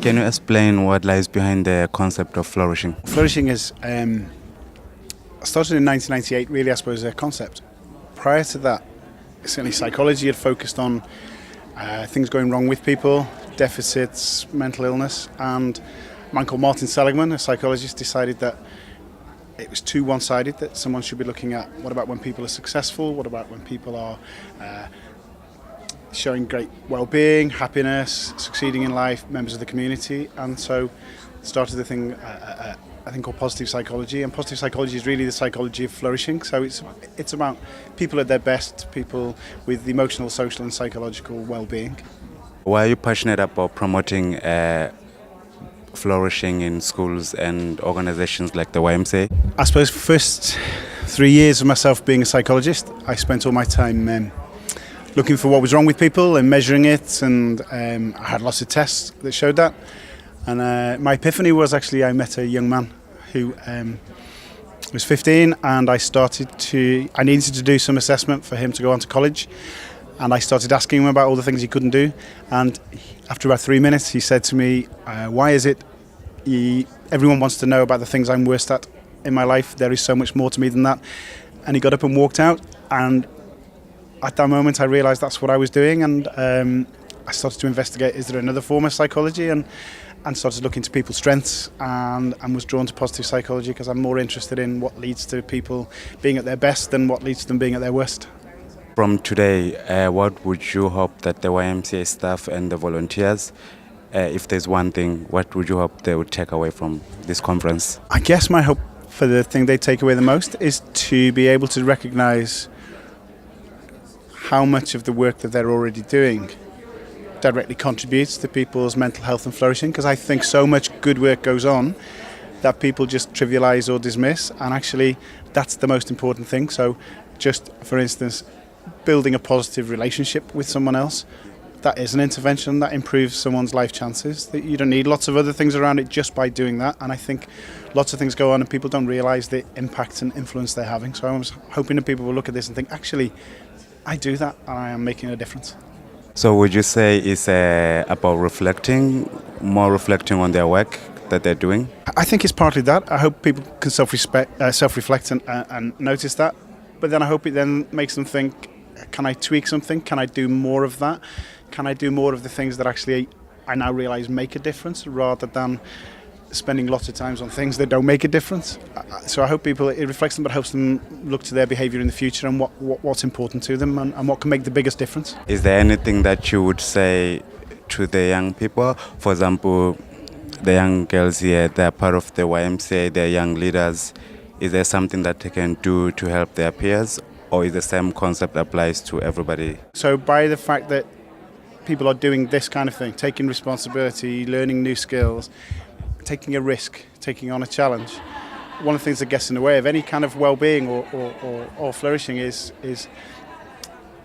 Can you explain what lies behind the concept of flourishing? Flourishing is started in 1998, really, I suppose, as a concept. Prior to that, certainly psychology had focused on things going wrong with people, deficits, mental illness, and a man called Martin Seligman, a psychologist, decided that it was too one-sided, that someone should be looking at what about when people are successful, what about when people are showing great well-being, happiness, succeeding in life, members of the community, and so started the thing I think called positive psychology, and positive psychology is really the psychology of flourishing. So it's about people at their best, people with emotional, social and psychological well-being. Why are you passionate about promoting flourishing in schools and organizations like the YMCA? I suppose first 3 years of myself being a psychologist, I spent all my time looking for what was wrong with people and measuring it, and I had lots of tests that showed that. And my epiphany was actually I met a young man who was 15, and I needed to do some assessment for him to go on to college, and I started asking him about all the things he couldn't do, and after about 3 minutes he said to me, why is it everyone wants to know about the things I'm worst at in my life? There is so much more to me than that. And he got up and walked out, and at that moment I realised that's what I was doing, and I started to investigate, is there another form of psychology, and started looking to people's strengths, and was drawn to positive psychology because I'm more interested in what leads to people being at their best than what leads to them being at their worst. From today, what would you hope that the YMCA staff and the volunteers, if there's one thing, what would you hope they would take away from this conference? I guess my hope for the thing they take away the most is to be able to recognise how much of the work that they're already doing directly contributes to people's mental health and flourishing, because I think so much good work goes on that people just trivialise or dismiss, and actually that's the most important thing. So just, for instance, building a positive relationship with someone else, that is an intervention that improves someone's life chances. That you don't need lots of other things around it just by doing that, and I think lots of things go on and people don't realise the impact and influence they're having. So I was hoping that people will look at this and think, actually, I do that and I am making a difference. So would you say it's about more reflecting on their work that they're doing? I think it's partly that. I hope people can self-reflect and notice that. But then I hope it then makes them think, can I tweak something? Can I do more of that? Can I do more of the things that actually I now realise make a difference, rather than spending lots of time on things that don't make a difference? So I hope it reflects them, but helps them look to their behaviour in the future and what's important to them, and what can make the biggest difference. Is there anything that you would say to the young people? For example, the young girls here, they're part of the YMCA, they're young leaders. Is there something that they can do to help their peers, or is the same concept applies to everybody? So by the fact that people are doing this kind of thing, taking responsibility, learning new skills, taking a risk, taking on a challenge, one of the things that gets in the way of any kind of well-being or flourishing is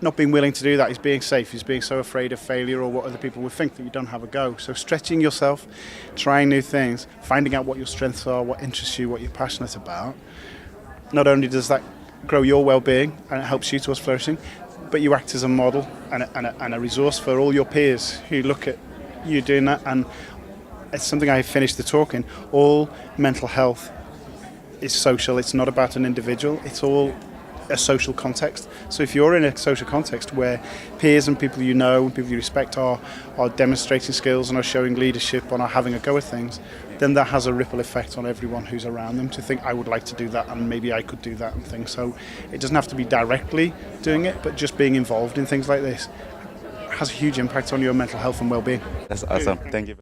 not being willing to do that, is being safe, is being so afraid of failure or what other people would think that you don't have a go. So stretching yourself, trying new things, finding out what your strengths are, what interests you, what you're passionate about. Not only does that grow your well-being and it helps you towards flourishing, but you act as a model and a resource for all your peers who look at you doing that. And it's something I finished the talk in. All mental health is social. It's not about an individual. It's all a social context. So if you're in a social context where peers and people you know and people you respect are demonstrating skills and are showing leadership and are having a go at things, then that has a ripple effect on everyone who's around them to think, I would like to do that and maybe I could do that and things. So it doesn't have to be directly doing it, but just being involved in things like this has a huge impact on your mental health and well-being. That's awesome. Thank you.